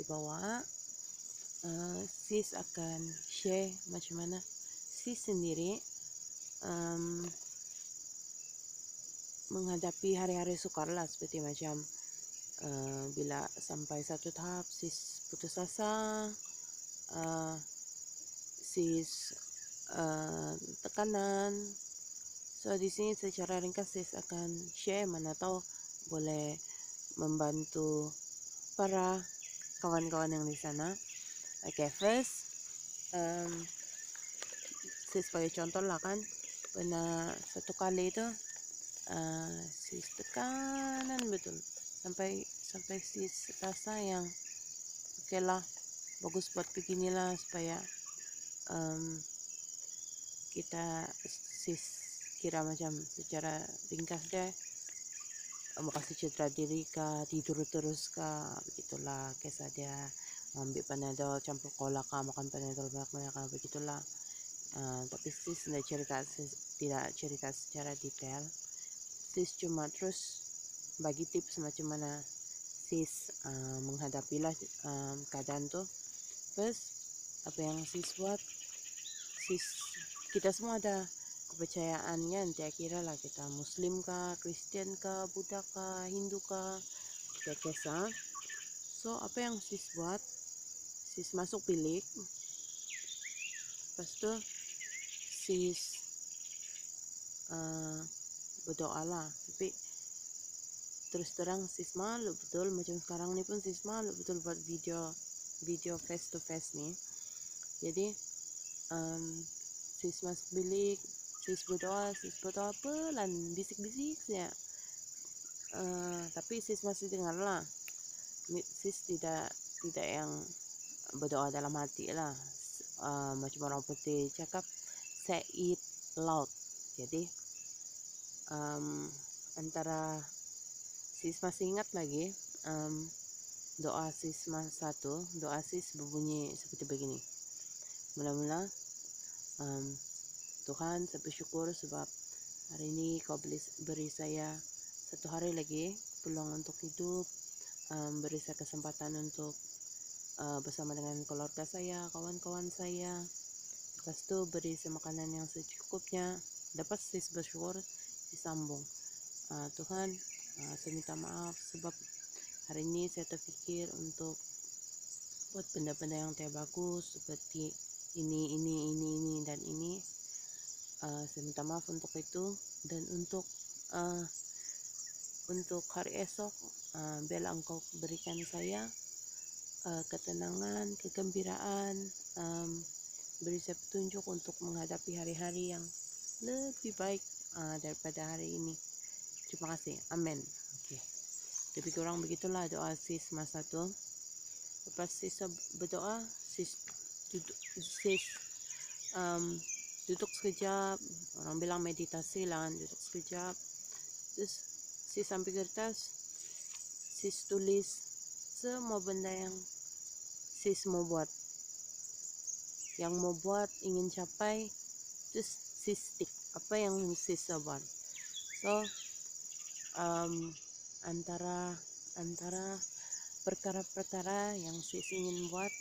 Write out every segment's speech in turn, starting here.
dibawa. Sis akan share macam mana sis sendiri menghadapi hari-hari sukar lah, seperti macam bila sampai satu tahap sis putus asa, sis tekanan. So di sini secara ringkas sis akan share, mana tahu boleh membantu para kawan-kawan yang di sana. Okay, first sis sebagai contoh lah kan, pernah satu kali itu sis tekanan betul sampai sis rasa yang okay lah, bagus buat beginilah supaya kita sis kira macam secara ringkas deh mau kasih cedera diri kah, tidur terus kah, begitulah. Kisah dia ambil panadol campur cola kah, makan panadol banyak-banyak kah, begitulah. Tapi sis tidak cerita secara detail. Sis cuma terus bagi tips macam mana sis menghadapilah keadaan tuh. First, apa yang sis buat, kita semua ada kepercayaannya, entah kira lah kita Muslim kah, Kristen kah, Buddha kah, Hindu kah, kita kisah. So apa yang sis buat, sis masuk bilik, lepas tu sis berdoa lah. Tapi terus terang sis malu betul, macam sekarang ni pun sis malu betul buat video face to face ni. Jadi sis masuk bilik, sis berdoa pelan, bisik-bisik ya. Tapi sis masih dengar lah. Sis tidak yang berdoa dalam hati lah. Macam orang putih cakap, say it loud. Jadi antara sis masih ingat lagi doa sis satu, doa sis berbunyi seperti begini. Mula-mula, Tuhan, saya bersyukur sebab hari ini kau beri saya satu hari lagi peluang untuk hidup, beri saya kesempatan untuk bersama dengan keluarga saya, kawan-kawan saya. Lepas tu beri saya makanan yang secukupnya. Dapat sis bersyukur, disambung. Tuhan, saya minta maaf sebab hari ini saya terfikir untuk buat benda-benda yang tidak bagus seperti ini dan ini. Saya minta maaf untuk itu, dan untuk hari esok, biarlah Engkau berikan saya ketenangan, kegembiraan, beri saya petunjuk untuk menghadapi hari-hari yang lebih baik daripada hari ini. Terima kasih, amin. Okay. Lebih kurang begitulah doa sis masa tu. Lepas sis berdoa, sis duduk sekejap. Orang bilang meditasi lah, duduk sekejap. Terus sis ambil kertas, sis tulis semua benda yang sis mau buat, ingin capai. Terus sis stick apa yang sis buat. So antara perkara-perkara yang sis ingin buat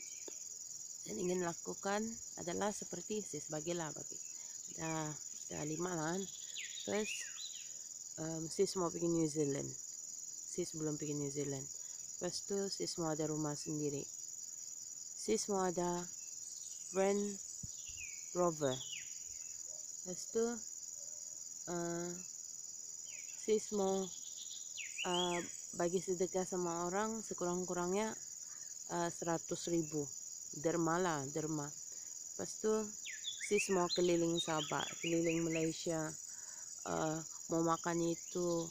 dan ingin lakukan adalah seperti sis bagi dah 5 lah. First, sis mau pergi New Zealand. Sis belum pergi New Zealand. Lepas tu sis mau ada rumah sendiri. Sis mau ada Range Rover. Lepas tu sis mau bagi sedekah sama orang sekurang-kurangnya 100,000 derma. Lepas tu sis mau keliling Sabah, keliling Malaysia, mau makan itu,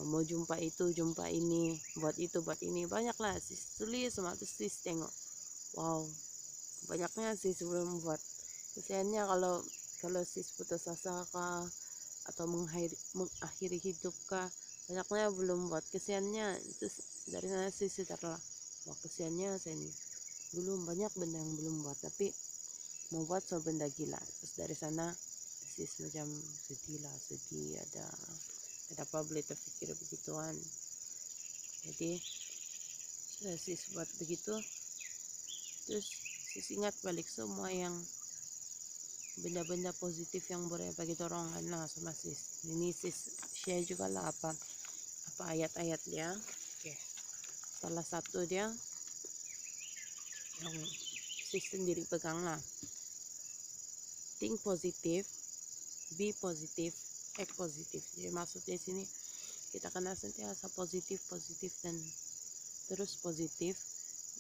mau jumpa itu, jumpa ini, buat itu, buat ini, banyaklah sis tulis semua. Terus sis tengok, wow, banyaknya sis belum buat. Kesiannya kalau sis putus asa kah, atau mengakhiri hidup kah, banyaknya belum buat. Kesiannya. Terus dari sana sis sadarlah, wah kesiannya saya ini belum banyak benda yang belum buat, tapi mau buat soal benda gila. Terus dari sana sis macam sedih, ada apa boleh terfikir begituan. Jadi Sudah sis buat begitu, terus sis ingat balik semua yang benda-benda positif yang boleh bagi dorongan lah sama sis. Ini sis share juga lah apa ayat-ayat dia. Oke. Salah satu dia yang sis sendiri pegang lah. Think positive, be positive, act positive. Jadi maksudnya sini kita kena sentiasa positif dan terus positif.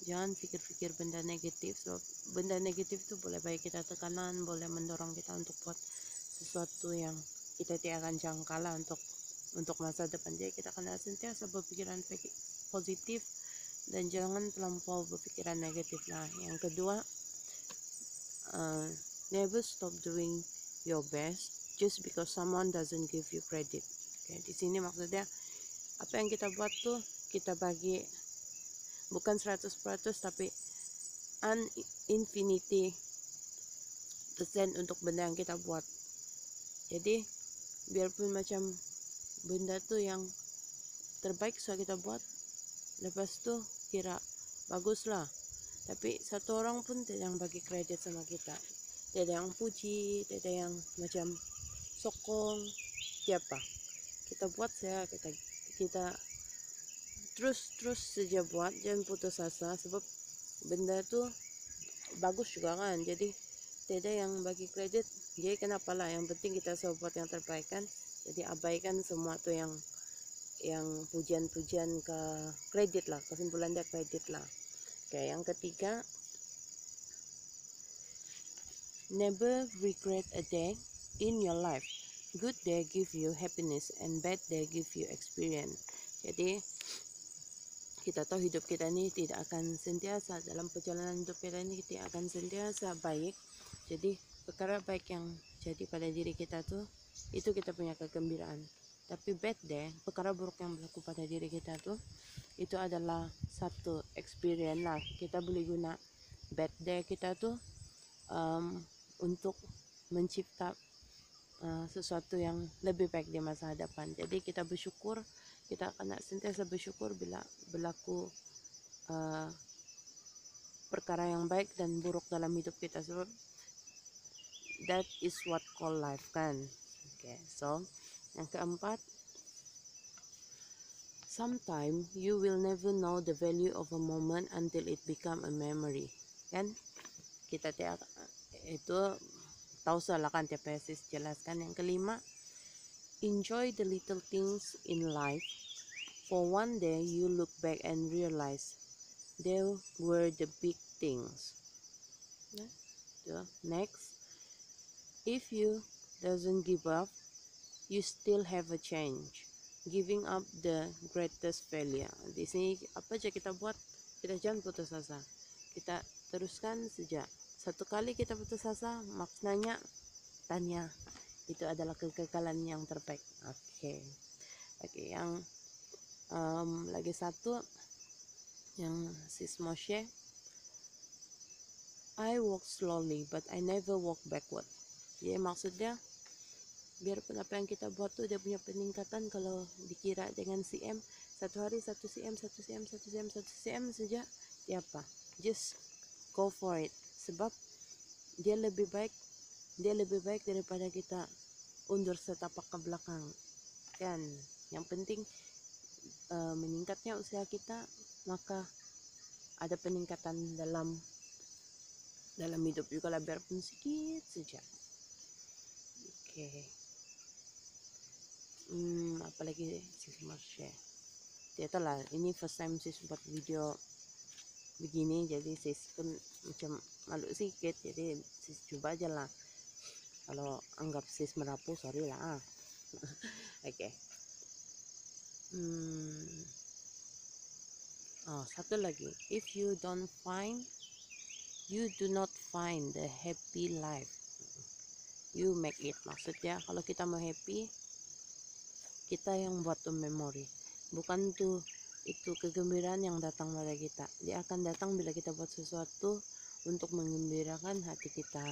Jangan pikir-pikir benda negatif. So, benda negatif itu boleh bagi kita tekanan, boleh mendorong kita untuk buat sesuatu yang kita tidak akan jangka lah untuk masa depan. Jadi kita kena sentiasa berpikiran positif dan jangan terlampau berpikiran negatif lah. Yang kedua, never stop doing your best just because someone doesn't give you credit. Oke, di sini maksudnya apa yang kita buat tuh kita bagi bukan 100% tapi infinity persen untuk benda yang kita buat. Jadi biarpun macam benda tuh yang terbaik sudah kita buat, lepas tuh kira bagus lah, tapi satu orang pun tidak yang bagi kredit sama kita, tidak yang puji, tidak yang macam sokong. Siapa kita buat saya kita terus saja buat, jangan putus asa, sebab benda tuh bagus juga kan. Jadi tidak yang bagi kredit, jadi kenapa lah, yang penting kita selalu buat yang terbaik kan. Jadi abaikan semua tuh yang pujian-pujian ke kredit lah, kesimpulan dia kredit lah. Oke, yang ketiga, never regret a day in your life. Good day give you happiness and bad day give you experience. Jadi kita tahu hidup kita ini tidak akan sentiasa, dalam perjalanan hidup kita ini tidak akan sentiasa baik. Jadi perkara baik yang jadi pada diri kita tuh, itu kita punya kegembiraan. Tapi bad day, perkara buruk yang berlaku pada diri kita tuh, itu adalah satu experience lah. Kita boleh guna bad day kita tuh untuk mencipta sesuatu yang lebih baik di masa hadapan. Jadi kita bersyukur, kita akan sentiasa bersyukur bila berlaku perkara yang baik dan buruk dalam hidup kita. So that is what call life kan. Okay, so yang keempat, sometimes you will never know the value of a moment until it become a memory. Kan kita itu tahu salah kan, TPS jelaskan. Yang kelima, enjoy the little things in life. For one day you look back and realize they were the big things. Next, if you doesn't give up, you still have a change. Giving up the greatest failure. Di sini apa aja kita buat, kita jangan putus asa. Kita teruskan saja. Satu kali kita putus asa, maknanya tanya itu adalah kegagalan yang terbaik. Oke, yang lagi satu yang sis mau share, I walk slowly but I never walk backward. Jadi maksudnya biarpun apa yang kita buat tuh dia punya peningkatan, kalau dikira dengan cm, satu hari 1 cm saja, ya apa, just go for it, sebab dia lebih baik daripada kita undur setapak ke belakang kan. Yang penting meningkatnya usia kita, maka ada peningkatan dalam hidup juga lah, biarpun sedikit saja. Oke. Apalagi sis mau share, tidak lah, ini first time sis buat video begini, jadi sis pun macam malu sedikit, jadi sis coba aja lah. Kalau anggap sis merapu, sorry lah. Oke. Satu lagi, if you do not find the happy life, you make it. Maksudnya kalau kita mau happy, kita yang buat tuh memori, bukan tuh itu kegembiraan yang datang pada kita. Dia akan datang bila kita buat sesuatu untuk menggembirakan hati kita,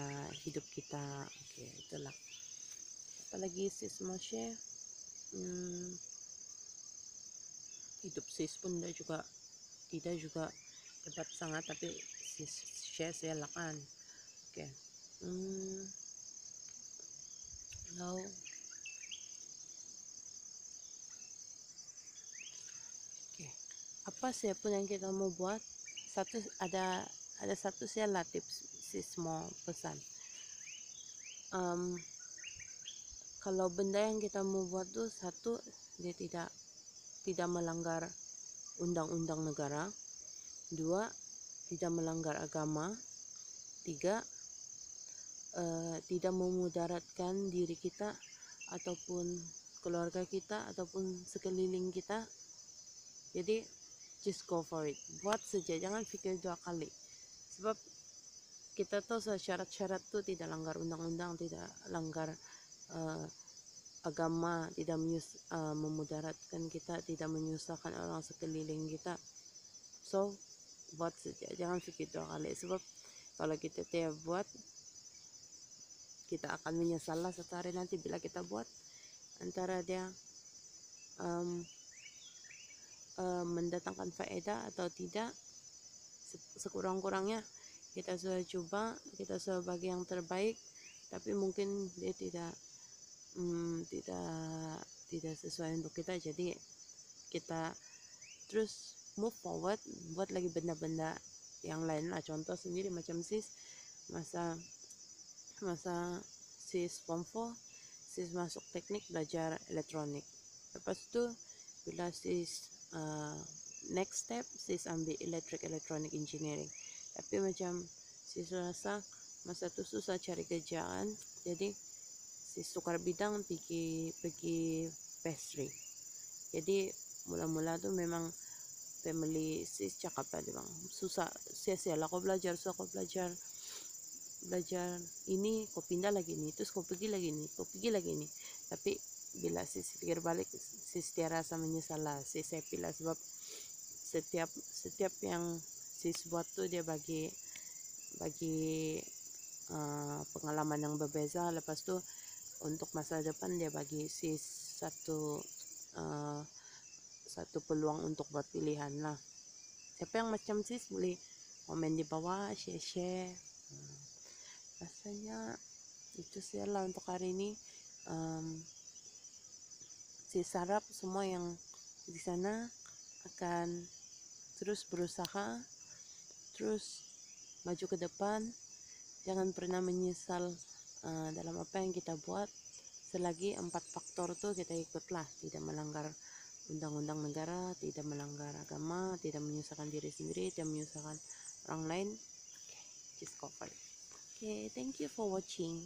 hidup kita. Oke, itulah. Apalagi sis mau share, hidup sis pun udah juga tidak juga hebat sangat, tapi saya lakukan. Oke. Lalu apa siapapun yang kita mau buat, ada satu saya latih semua pesan. Kalau benda yang kita mau buat tuh, satu, dia tidak melanggar undang-undang negara. Dua, tidak melanggar agama. Tiga, tidak memudaratkan diri kita ataupun keluarga kita ataupun sekeliling kita. Jadi just go for it, buat saja, jangan pikir 2 kali, sebab kita tahu syarat-syarat tuh tidak langgar undang-undang, tidak langgar agama, tidak memudaratkan kita, tidak menyusahkan orang sekeliling kita. So buat saja, jangan pikir 2 kali, sebab kalau kita tidak buat, kita akan menyesal satu hari nanti bila kita buat. Antara dia mendatangkan faedah atau tidak, sekurang-kurangnya kita sudah coba, kita sudah bagi yang terbaik, tapi mungkin dia tidak sesuai untuk kita. Jadi kita terus move forward, buat lagi benda-benda yang lain lah. Contoh sendiri macam masa sis form 4, sis masuk teknik belajar elektronik. Lepas itu bila sis next step, sis ambil electronic engineering. Tapi macam sis rasa masa itu susah cari kerjaan, jadi sis tukar bidang pergi pastry. Jadi mula-mula tuh memang family sis cakap tadi bang, susah, sia-sia lah kau belajar ini, kau pindah lagi nih, terus kau pergi lagi nih. Tapi bila sis pikir balik, sis tiada rasa menyesal lah, sis happy lah, sebab setiap yang sis buat tuh dia bagi pengalaman yang berbeza. Lepas tuh untuk masa depan dia bagi sis satu peluang untuk buat pilihan lah. Siapa yang macam sis boleh komen di bawah, share. Rasanya itu sih lah untuk hari ini. Sis harap semua yang di sana akan terus berusaha, terus maju ke depan, jangan pernah menyesal dalam apa yang kita buat, selagi 4 faktor tuh kita ikutlah, tidak melanggar undang-undang negara, tidak melanggar agama, tidak menyusahkan diri sendiri, tidak menyusahkan orang lain. Just go for it. Okay, thank you for watching.